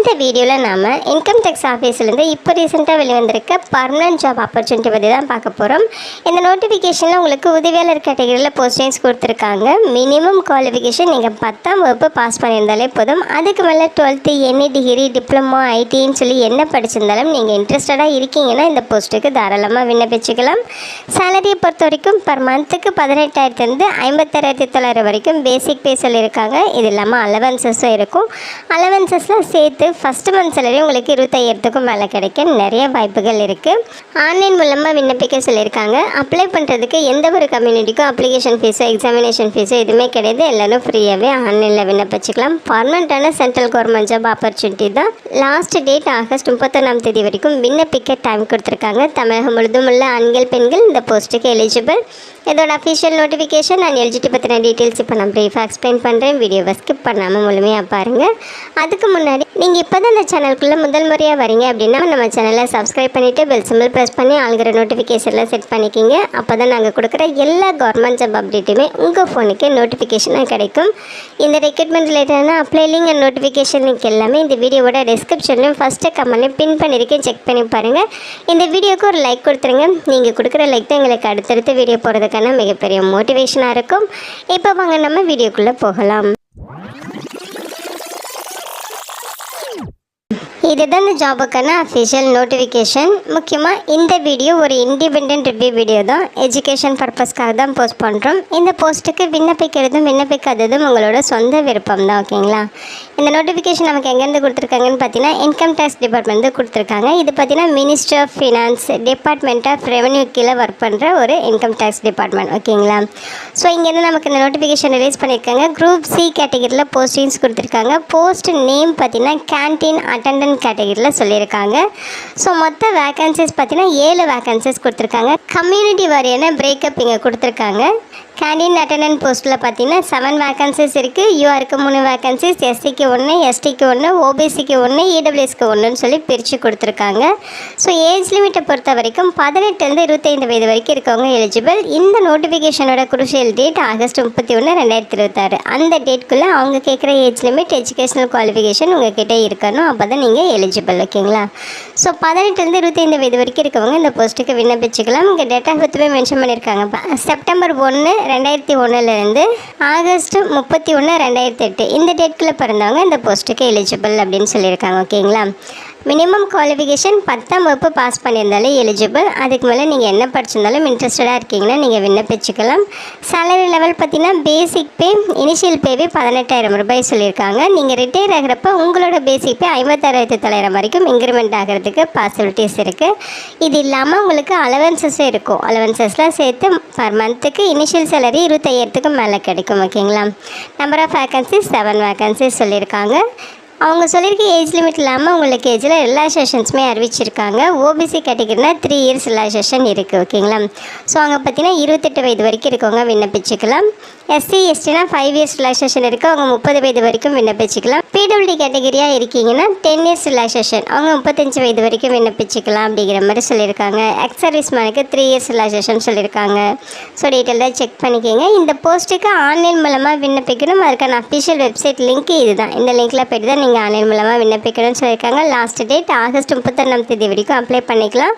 இந்த வீடியோவில் நாம் இன்கம் டேக்ஸ் ஆஃபீஸ்லேருந்து இப்போ ரீசெண்டாக வெளிவந்திருக்க பர்மனன்ட் ஜாப் ஆப்பர்ச்சுனிட்டி பற்றி தான் பார்க்க போகிறோம். இந்த நோட்டிஃபிகேஷனில் உங்களுக்கு உதவியாளர் கேட்டகரியில் போஸ்டிங்ஸ் கொடுத்துருக்காங்க. மினிமம் குவாலிஃபிகேஷன் நீங்கள் 10ஆம் வகுப்பு பாஸ் பண்ணியிருந்தாலே போதும். அதுக்கு மேலே 12th எனி டிகிரி டிப்ளமோ ஐடின்னு சொல்லி என்ன படிச்சிருந்தாலும் நீங்கள் இன்ட்ரெஸ்டடாக இருக்கீங்கன்னா இந்த போஸ்ட்டுக்கு தாராளமாக விண்ணப்பிச்சுக்கலாம். சேலரியை பொறுத்த வரைக்கும் பர் மந்த்துக்கு 18,000 56,900 வரைக்கும் பேசிக் பே சொல்லியிருக்காங்க. இது இல்லாமல் அலவன்சஸும் இருக்கும். அலவன்சஸில் சேர்த்து ஃபஸ்ட்டு மந்த் சேலரி உங்களுக்கு 25,000க்கும் மேலே கிடைக்க நிறைய வாய்ப்புகள் இருக்குது. ஆன்லைன் மூலமாக விண்ணப்பிக்க சொல்லியிருக்காங்க. அப்ளை பண்ணுறதுக்கு எந்த ஒரு கம்யூனிட்டிக்கும் அப்ளிகேஷன் ஃபீஸோ எக்ஸாமினேஷன் ஃபீஸோ எதுவுமே கிடையாது. எல்லோரும் ஃப்ரீயாகவே ஆன்லைனில் விண்ணப்பிச்சுக்கலாம். பர்மனெண்ட்டான சென்ட்ரல் கவர்மெண்ட் ஜாப் ஆப்பர்ச்சுனிட்டி தான். லாஸ்ட் டேட் ஆகஸ்ட் 31ஆம் தேதி வரைக்கும் விண்ணப்பிக்க டைம் கொடுத்துருக்காங்க. தமிழகம் முழுதும் உள்ள ஆண்கள் பெண்கள் இந்த போஸ்ட்டுக்கு எலிஜிபிள். இதோட அஃபிஷியல் நோட்டிஃபிகேஷன் அண்ட் எலிஜிபிலிட்டி பற்றின டீட்டெயில்ஸ் இப்போ நான் ப்ரீஃபாக எக்ஸ்பிளைன் பண்ணுறேன். வீடியோவை ஸ்கிப் பண்ணாமல் முழுமையாக பாருங்கள். அதுக்கு முன்னாடி நீங்கள் இப்போ தான் இந்த சேனலுக்குள்ளே முதல் முறையாக வரீங்க அப்படின்னா நம்ம சேனலை சப்ஸ்கிரைப் பண்ணிவிட்டு பெல் சிம்பிள் ப்ரெஸ் பண்ணி ஆளுகிற நோட்டிஃபிகேஷனில் செட் பண்ணிக்கிங்க. அப்போ தான் நாங்கள் கொடுக்குற எல்லா கவர்மெண்ட் ஜாப் அப்டேட்டுமே உங்கள் ஃபோனுக்கு நோட்டிஃபிகேஷனாக கிடைக்கும். இந்த ரெக்ரூட்மெண்ட் ரிலேட்டடான apply link and notification link எல்லாமே இந்த வீடியோவோட டிஸ்கிரிப்ஷன்லையும் ஃபஸ்ட்டு கமெண்ட்லையும் பின் பண்ணியிருக்கேன். செக் பண்ணி பாருங்கள். இந்த வீடியோக்கு ஒரு லைக் கொடுத்துருங்க. நீங்கள் கொடுக்குற லைக் தான் எங்களுக்கு அடுத்தடுத்த வீடியோ போகிறதுக்கான மிகப்பெரிய மோட்டிவேஷனாக இருக்கும். இப்போ வாங்க நம்ம வீடியோக்குள்ளே போகலாம். இதுதான் இந்த ஜாபுக்கான அஃபிஷியல் நோட்டிஃபிகேஷன். முக்கியமாக இந்த வீடியோ ஒரு இண்டிபெண்ட் ரிவ்யூ வீடியோ தான். எஜுகேஷன் பர்பஸ்க்காக தான் போஸ்ட் பண்ணுறோம். இந்த போஸ்ட்டுக்கு விண்ணப்பிக்கிறதும் விண்ணப்பிக்காததும் உங்களோட சொந்த விருப்பம் தான். ஓகேங்களா? இந்த நோட்டிஃபிகேஷன் நமக்கு எங்கேருந்து கொடுத்துருக்காங்கன்னு பார்த்தீங்கன்னா இன்கம் டேக்ஸ் டிபார்ட்மெண்ட் கொடுத்துருக்காங்க. இது பார்த்தீங்கன்னா ministry of finance department of revenue கீழே ஒர்க் பண்ணுற ஒரு இன்கம் டேக்ஸ் டிபார்ட்மெண்ட். ஓகேங்களா? ஸோ இங்கேருந்து நமக்கு இந்த நோட்டிஃபிகேஷன் ரிலீஸ் பண்ணியிருக்காங்க. குரூப் சி கேட்டகரியில் போஸ்டிங்ஸ் கொடுத்துருக்காங்க. போஸ்ட் நேம் பார்த்தீங்கன்னா கேன்டீன் அட்டெண்டன்ட் கேட்டகரியில் சொல்லியிருக்காங்க. ஸோ மொத்த வேக்கன்சிஸ் பார்த்தீங்கன்னா 7 வேக்கன்சிஸ் கொடுத்துருக்காங்க. கம்யூனிட்டி வாரியான பிரேக்கப் இங்கே கொடுத்துருக்காங்க. கேண்டீன் அட்டெண்டன்ட் போஸ்ட்டில் பார்த்தீங்கன்னா 7 வேக்கன்சிஸ் இருக்குது. யூஆருக்கு 3 வேக்கன்சிஸ், எஸ்சிக்கு 1, எஸ்டிக்கு 1, ஓபிசிக்கு 1, இடபிள்யூஎஸ்க்கு 1ன்னு சொல்லி பிரித்து கொடுத்துருக்காங்க. ஸோ ஏஜ் லிமிட்டை பொறுத்த வரைக்கும் 18 25 வயது வரைக்கும் இருக்கவங்க எலிஜிபிள். இந்த நோட்டிஃபிகேஷனோட குரூஷியல் டேட் ஆகஸ்ட் 31, 2026. அந்த டேட்குள்ளே அவங்க கேட்குற ஏஜ் லிமிட் எஜுகேஷனல் குவாலிஃபிகேஷன் உங்ககிட்ட இருக்கணும். அப்போ தான் நீங்கள் எலிஜிபிள். ஓகேங்களா? ஸோ 18 25 வயது வரைக்கும் இருக்கவங்க இந்த போஸ்ட்டுக்கு விண்ணப்பிச்சுக்கலாம். இங்கே டேட் ஆஃப் பர்த்வே மென்ஷன் பண்ணியிருக்காங்க. செப்டம்பர் 1, 2001 ஆகஸ்ட் 31, 2008 இந்த டேட்குள்ளே பிறந்தவங்க இந்த போஸ்ட்டுக்கு எலிஜிபிள் அப்படின்னு சொல்லியிருக்காங்க. ஓகேங்களா? மினிமம் குவாலிஃபிகேஷன் 10ஆம் வகுப்பு பாஸ் பண்ணியிருந்தாலே எலிஜிபிள். அதுக்கு மேலே நீங்கள் என்ன படிச்சிருந்தாலும் இன்ட்ரெஸ்டடாக இருக்கீங்கன்னா நீங்கள் விண்ணப்பிச்சுக்கலாம். சேலரி லெவல் பார்த்தீங்கன்னா பேசிக் பே இனிஷியல் பேவே 18,000 ரூபாய் சொல்லியிருக்காங்க. நீங்கள் ரிட்டையர் ஆகிறப்ப உங்களோட பேசிக் பே 56,900 வரைக்கும் இன்க்ரிமெண்ட் ஆகிறதுக்கு பாசிபிலிட்டிஸ் இருக்குது. இது இல்லாமல் உங்களுக்கு அலவன்சஸும் இருக்கும். அலவன்சஸ்லாம் சேர்த்து பர் மந்த்துக்கு இனிஷியல் சேலரி 25,000க்கு மேலே கிடைக்கும். ஓகேங்களா? நம்பர் ஆஃப் வேக்கன்சிஸ் 7 வேக்கன்சிஸ் சொல்லியிருக்காங்க. அவங்க சொல்லியிருக்க ஏஜ் லிமிட் இல்லாமல் உங்களுக்கு ஏஜில் ரிலாக்ஸேஷன்ஸுமே அறிவிச்சிருக்காங்க. ஓபிசி கேட்டகரினா 3 இயர்ஸ் ரிலாக்ஸேஷன் இருக்குது. ஓகேங்களா? ஸோ அங்கே பார்த்தீங்கன்னா 28 வயது வரைக்கும் இருக்கவங்க விண்ணப்பிச்சுக்கலாம். எஸ்சி எஸ்டினா 5 இயர்ஸ் ரிலாக்ஸேஷன் இருக்குது. அவங்க 30 வயது வரைக்கும் விண்ணப்பிச்சுக்கலாம். பிடபிள்யூடி கேட்டகரியாக இருக்கீங்கன்னா 10 இயர்ஸ் ரிலாக்ஸேஷன் அவங்க 35 வயது வரைக்கும் விண்ணப்பிச்சுக்கலாம் அப்படிங்கிற மாதிரி சொல்லியிருக்காங்க. எக்ஸ் சர்வீஸ் மேனுக்கு 3 இயர்ஸ் ரிலாக்ஸேஷன் சொல்லியிருக்காங்க. ஸோ டீட்டெயிலாக செக் பண்ணிக்கோங்க. இந்த போஸ்ட்டுக்கு ஆன்லைன் மூலமாக விண்ணப்பிக்கணும். அதுக்கான அஃபிஷியல் வெப்சைட் லிங்க் இதுதான். இந்த லிங்க்கில் போய்ட்டு தான் நீங்கள் ஆன்லைன் மூலமாக விண்ணப்பிக்கணும்னு சொல்லியிருக்காங்க. லாஸ்ட் டேட் ஆகஸ்ட் 31ஆம் தேதி வரைக்கும் அப்ளை பண்ணிக்கலாம்.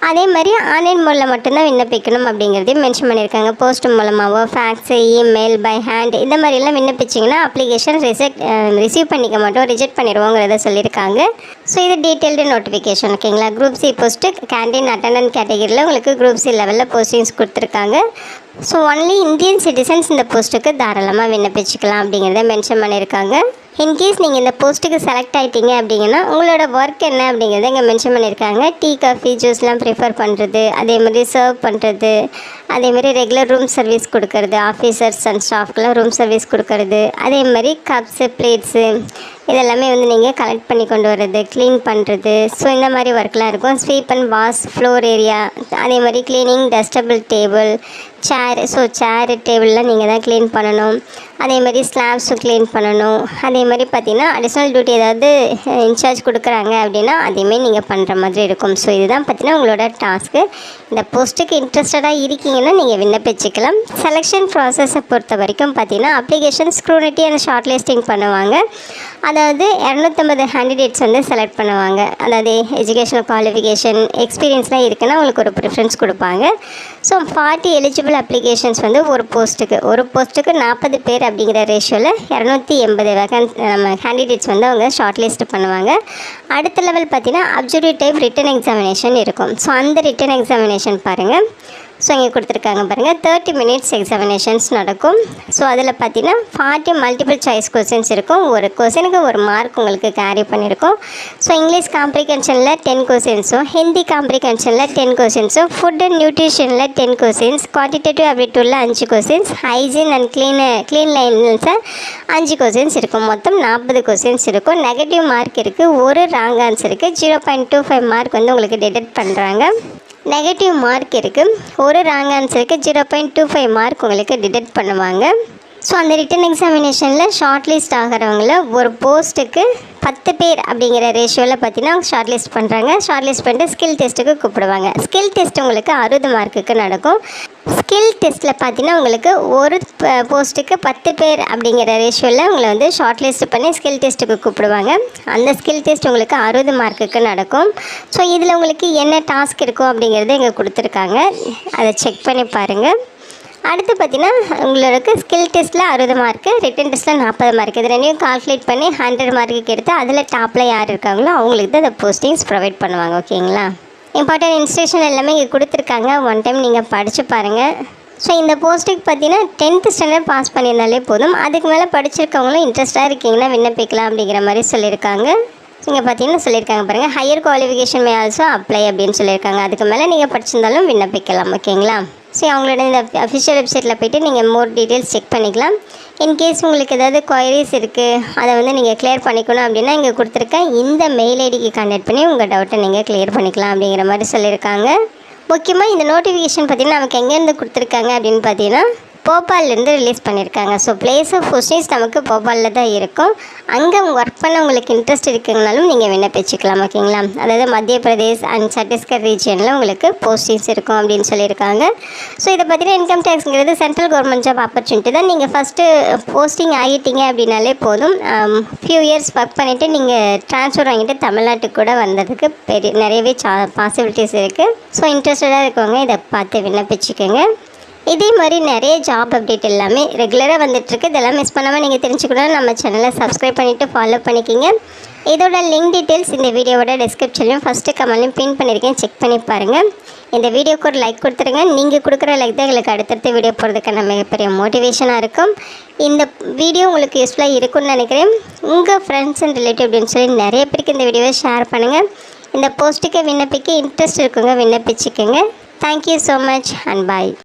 அதே மாதிரி ஆன்லைன் மூலம் மட்டும்தான் விண்ணப்பிக்கணும் அப்படிங்கிறதையும் மென்ஷன் பண்ணியிருக்காங்க. போஸ்ட் மூலமாகவோ ஃபேக்ஸு இமெயில் பை ஹேண்ட் இந்த மாதிரிலாம் விண்ணப்பிச்சிங்கன்னா அப்ளிகேஷன் ரிசீவ் பண்ணிக்க மாட்டோம், ரிஜெக்ட் பண்ணிடுவோங்கிறத சொல்லியிருக்காங்க. ஸோ இது டீட்டெயில்டு நோட்டிஃபிகேஷன். ஓகேங்களா? Group C post canteen attendant கேட்டகரியில் உங்களுக்கு குரூப் சி லெவலில் போஸ்டிங்ஸ் கொடுத்துருக்காங்க. ஸோ ஒன்லி இந்தியன் சிட்டிசன்ஸ் இந்த போஸ்ட்டுக்கு தாராளமாக விண்ணப்பிச்சுக்கலாம் அப்படிங்கிறத மென்ஷன் பண்ணியிருக்காங்க. இன்கேஸ் நீங்கள் இந்த போஸ்ட்டுக்கு செலக்ட் ஆகிட்டீங்க அப்படிங்கன்னா உங்களோட ஒர்க் என்ன அப்படிங்கிறத இங்கே மென்ஷன் பண்ணியிருக்காங்க. டீ காஃபி ஜூஸ்லாம் ப்ரிஃபர் பண்ணுறது, அதே மாதிரி சர்வ் பண்ணுறது, அதே மாதிரி ரெகுலர் ரூம் சர்வீஸ் கொடுக்கறது, ஆஃபீஸர்ஸ் அண்ட் ஸ்டாஃப்க்கெலாம் ரூம் சர்வீஸ் கொடுக்கறது, அதே மாதிரி கப்ஸு பிளேட்ஸு இதெல்லாமே நீங்கள் கலெக்ட் பண்ணி கொண்டு வர்றது, க்ளீன் பண்ணுறது. ஸோ இந்த மாதிரி ஒர்க்லாம் இருக்கும். Sweep and wash floor area, அதே மாதிரி க்ளீனிங் டஸ்டபிள் டேபிள் சேர். ஸோ சேர் டேபிள்லாம் நீங்கள் தான் க்ளீன் பண்ணணும். அதே மாதிரி ஸ்லாப்ஸும் க்ளீன் பண்ணணும். அதே மாதிரி பார்த்திங்கன்னா அடிஷ்னல் டியூட்டி ஏதாவது இன்சார்ஜ் கொடுக்குறாங்க அப்படின்னா அதையுமே நீங்கள் பண்ணுற மாதிரி இருக்கும். ஸோ இதுதான் பார்த்திங்கன்னா உங்களோட டாஸ்க்கு. இந்த போஸ்ட்டுக்கு இன்ட்ரெஸ்டடாக இருக்கீங்கன்னா நீங்கள் விண்ணப்பிச்சுக்கலாம். செலெக்ஷன் ப்ராசஸை பொறுத்த வரைக்கும் பார்த்திங்கன்னா அப்ளிகேஷன் ஸ்க்ரூனிட்டி அண்ட் ஷார்ட் லிஸ்டிங் பண்ணுவாங்க. அதாவது 250 கேண்டிடேட்ஸ் வந்து செலக்ட் பண்ணுவாங்க. அதாவது எஜுகேஷனல் குவாலிஃபிகேஷன் எக்ஸ்பீரியன்ஸ்லாம் இருக்குன்னா உங்களுக்கு ஒரு ப்ரிஃபரன்ஸ் கொடுப்பாங்க. ஸோ 40 எலிஜிபிள் அப்ளிகேஷன்ஸ் வந்து ஒரு போஸ்ட்டுக்கு 40 பேர் அப்படிங்கிற ரேஷியோவில் 280 நம்ம கேண்டிடேட்ஸ் வந்து அவங்க ஷார்ட் லிஸ்ட் பண்ணுவாங்க. அடுத்த லெவல் பார்த்தீங்கன்னா அப்சர்வேட்டிவ் டைப் ரிட்டன் எக்ஸாமினேஷன் இருக்கும். ஸோ அந்த ரிட்டன் எக்ஸாமினேஷன் பாருங்கள். ஸோ இங்கே கொடுத்துருக்காங்க பாருங்கள், 30 minutes எக்ஸாமினேஷன்ஸ் நடக்கும். ஸோ அதில் பார்த்தீங்கன்னா 40 மல்டிபிள் சாய்ஸ் கொஸ்டின்ஸ் இருக்கும். ஒரு கொஸ்டினுக்கு ஒரு மார்க் உங்களுக்கு கேரி பண்ணியிருக்கோம். ஸோ இங்கிலீஷ் காம்ப்ரிகென்ஷனில் 10 கொஸ்டின்ஸும், ஹிந்தி காம்ப்ரிகென்ஷனில் 10 கொஸ்டின்ஸும், ஃபுட் அண்ட் நியூட்ரிஷனில் 10 கொஸ்டின்ஸ், குவான்டிடேட்டிவ் ஆப்டிடியூடில் 5 கொஸ்டின்ஸ், ஹைஜீன் அண்ட் க்ளீன் லைன்ஸில் 5 கொஸ்டின்ஸ் இருக்கும். மொத்தம் 40 கொஸ்டின்ஸ் இருக்கும். நெகட்டிவ் மார்க் இருக்குது, ஒரு ராங் ஆன்சருக்கு 0.25 மார்க் வந்து உங்களுக்கு டிடெக்ட் பண்ணுறாங்க. நெகட்டிவ் மார்க் இருக்குது, ஒரு ராங் ஆன்சருக்கு 0.25 மார்க் உங்களுக்கு டிடெக்ட் பண்ணுவாங்க. ஸோ அந்த ரிட்டன் எக்ஸாமினேஷனில் ஷார்ட் லிஸ்ட் ஆகிறவங்கள ஒரு போஸ்ட்டுக்கு 10 பேர் அப்படிங்கிற ரேஷியோவில் பார்த்தீங்கன்னா ஷார்ட் லிஸ்ட் பண்ணுறாங்க. ஷார்ட் லிஸ்ட் பண்ணிட்டு ஸ்கில் டெஸ்ட்டுக்கு கூப்பிடுவாங்க. ஸ்கில் டெஸ்ட் உங்களுக்கு 60 மார்க்குக்கு நடக்கும். ஸ்கில் டெஸ்ட்டில் பார்த்தீங்கன்னா உங்களுக்கு ஒரு போஸ்ட்டுக்கு 10 பேர் அப்படிங்கிற ரேஷியோவில் உங்களை வந்து ஷார்ட் லிஸ்ட் பண்ணி ஸ்கில் டெஸ்ட்டுக்கு கூப்பிடுவாங்க. அந்த ஸ்கில் டெஸ்ட் உங்களுக்கு 60 மார்க்குக்கு நடக்கும். ஸோ இதில் உங்களுக்கு என்ன டாஸ்க் இருக்கும் அப்படிங்கிறத இங்கே கொடுத்துருக்காங்க, அதை செக் பண்ணி பாருங்கள். அடுத்து பார்த்தீங்கன்னா உங்களுக்கு ஸ்கில் டெஸ்ட்டில் 60 மார்க்கு, ரிட்டன் டெஸ்ட்டில் 40 மார்க், இது ரெண்டையும் கால்குலேட் பண்ணி 100 மார்க்குக்கு எடுத்து அதில் டாப்பில் யார் இருக்காங்களோ அவங்களுக்கு தான் அந்த போஸ்டிங்ஸ் ப்ரொவைட் பண்ணுவாங்க. ஓகேங்களா? இம்பார்ட்டன்ட் இன்ஸ்ட்ரக்ஷன் எல்லாமே இங்கே கொடுத்துருக்காங்க. ஒன் டைம் நீங்கள் படித்து பாருங்கள். ஸோ இந்த போஸ்ட்டுக்கு பார்த்தீங்கன்னா 10th ஸ்டாண்டர்ட் பாஸ் பண்ணியிருந்தாலே போதும். அதுக்கு மேலே படிச்சிருக்கவங்களும் இன்ட்ரெஸ்ட்டாக இருக்கீங்கன்னா விண்ணப்பிக்கலாம் அப்படிங்கிற மாதிரி சொல்லியிருக்காங்க. இங்கே பார்த்தீங்கன்னா சொல்லியிருக்காங்க பாருங்கள், higher qualification may also apply அப்படின்னு சொல்லியிருக்காங்க. அதுக்கு மேலே நீங்கள் படிச்சிருந்தாலும் விண்ணப்பிக்கலாம். ஓகேங்களா? ஸோ அவங்களோட இந்த அஃபிஷியல் வெப்சைட்டில் போய்ட்டு நீங்கள் மோர் டீட்டெயில்ஸ் செக் பண்ணிக்கலாம். இன்கேஸ் உங்களுக்கு ஏதாவது குவரிஸ் இருக்குது, அதை வந்து நீங்கள் கிளியர் பண்ணிக்கணும் அப்படின்னா இங்கே கொடுத்துருக்கேன் இந்த மெயில் ஐடிக்கு கான்டாக்ட் பண்ணி உங்கள் டவுட்டை நீங்கள் கிளியர் பண்ணிக்கலாம் அப்படிங்கிற மாதிரி சொல்லியிருக்காங்க. முக்கியமாக இந்த நோட்டிஃபிகேஷன் பார்த்திங்கன்னா நமக்கு எங்கேருந்து கொடுத்துருக்காங்க அப்படின்னு பார்த்தீங்கன்னா போபால்லேருந்து ரிலீஸ் பண்ணியிருக்காங்க. ஸோ பிளேஸ் ஆஃப் போஸ்டிங்ஸ் நமக்கு போபாலில் தான் இருக்கும். அங்கே ஒர்க் பண்ண உங்களுக்கு இன்ட்ரெஸ்ட் இருக்குங்கனாலும் நீங்கள் விண்ணப்பிச்சுக்கலாம். ஓகேங்களா? அதாவது மத்திய பிரதேஷ் அண்ட் சத்தீஸ்கர் ரீஜியனில் உங்களுக்கு போஸ்டிங்ஸ் இருக்கும் அப்படின்னு சொல்லியிருக்காங்க. ஸோ இதை பார்த்தீங்கன்னா இன்கம் டேக்ஸுங்கிறது சென்ட்ரல் கவர்மெண்ட் ஜாப் ஆப்பர்ச்சுனிட்டி தான். நீங்கள் ஃபஸ்ட்டு போஸ்டிங் ஆகிட்டீங்க அப்படின்னாலே போதும், ஃபியூ இயர்ஸ் ஒர்க் பண்ணிவிட்டு நீங்கள் ட்ரான்ஸ்ஃபர் வாங்கிட்டு தமிழ்நாட்டுக்கு கூட வந்ததுக்கு நிறையவே பாசிபிலிட்டிஸ் இருக்குது. ஸோ இன்ட்ரெஸ்டடாக இருக்கவங்க இதை பார்த்து விண்ணப்பிச்சுக்கோங்க. இதே மாதிரி நிறைய ஜாப் அப்டேட் எல்லாமே ரெகுலராக வந்துட்டுருக்கு. இதெல்லாம் மிஸ் பண்ணாமல் நீங்கள் தெரிஞ்சுக்கணும், நம்ம சேனலை சப்ஸ்கிரைப் பண்ணிவிட்டு ஃபாலோ பண்ணிக்கிங்க. இதோட லிங்க் டீட்டெயில்ஸ் இந்த வீடியோவோட டிஸ்கிரிப்ஷன்லையும் ஃபஸ்ட்டு கமெண்ட்லையும் பின் பண்ணியிருக்கேன், செக் பண்ணி பாருங்கள். இந்த வீடியோக்கு ஒரு லைக் கொடுத்துருங்க. நீங்கள் கொடுக்குற லைக் தான் எங்களுக்கு அடுத்தடுத்த வீடியோ போகிறதுக்கான மிகப்பெரிய மோட்டிவேஷனாக இருக்கும். இந்த வீடியோ உங்களுக்கு யூஸ்ஃபுல்லாக இருக்கும்னு நினைக்கிறேன். உங்கள் ஃப்ரெண்ட்ஸ் அண்ட் ரிலேட்டிவ் அப்படின்னு சொல்லி நிறைய பேருக்கு இந்த வீடியோவை ஷேர் பண்ணுங்கள். இந்த போஸ்ட்டுக்கு விண்ணப்பிக்க இன்ட்ரெஸ்ட் இருக்குங்க, விண்ணப்பிச்சுக்கோங்க. Thank you so much and bye.